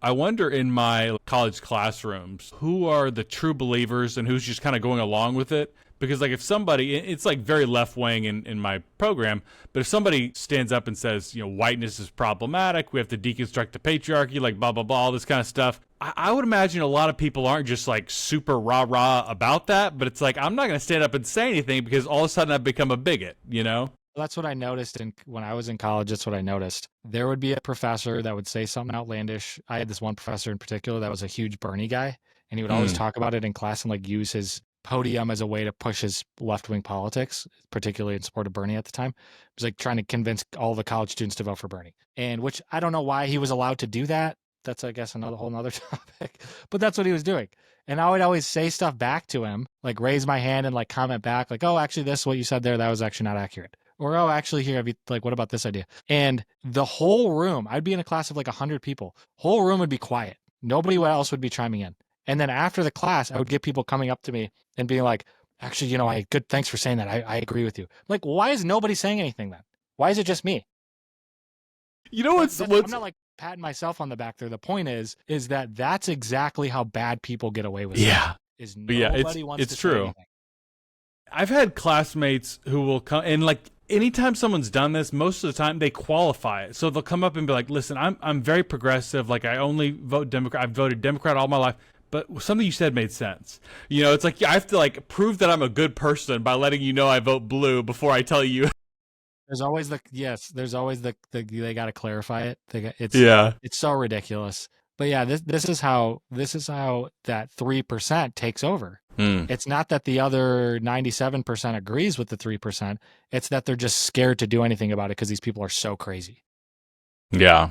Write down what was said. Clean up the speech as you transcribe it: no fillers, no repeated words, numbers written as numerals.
I wonder in my college classrooms, who are the true believers and who's just kind of going along with it? Because, like, if somebody, it's like very left wing in my program, but if somebody stands up and says, whiteness is problematic, we have to deconstruct the patriarchy, like, blah, blah, blah, all this kind of stuff, I would imagine a lot of people aren't just like super rah rah about that, but it's like, I'm not going to stand up and say anything because all of a sudden I've become a bigot, you know? That's what I noticed when I was in college. That's what I noticed. There would be a professor that would say something outlandish. I had this one professor in particular that was a huge Bernie guy, and he would always Mm. talk about it in class and like use his podium as a way to push his left-wing politics, particularly in support of Bernie at the time. He was like trying to convince all the college students to vote for Bernie, and which I don't know why he was allowed to do that. That's, I guess, another whole nother topic, but that's what he was doing. And I would always say stuff back to him, like raise my hand and like comment back, like, oh, actually, this, what you said there, that was actually not accurate. Or, oh, actually, here, like, what about this idea? And the whole room, I'd be in a class of like 100 people, whole room would be quiet. Nobody else would be chiming in. And then after the class, I would get people coming up to me and being like, actually, good, thanks for saying that. I agree with you. Like, why is nobody saying anything then? Why is it just me? You know what's I'm not like patting myself on the back there. The point is that that's exactly how bad people get away with yeah. it. Is Yeah, nobody wants it's to say true. anything. I've had classmates who will come and like anytime someone's done this, most of the time they qualify it. So they'll come up and be like, "Listen, I'm very progressive. Like I only vote Democrat. I've voted Democrat all my life." But something you said made sense. It's like I have to like prove that I'm a good person by letting you know I vote blue before I tell you. There's always there's always the they got to clarify it. Yeah. It's so ridiculous. But yeah, this is how that 3% takes over. It's not that the other 97% agrees with the 3%. It's that they're just scared to do anything about it because these people are so crazy. Yeah.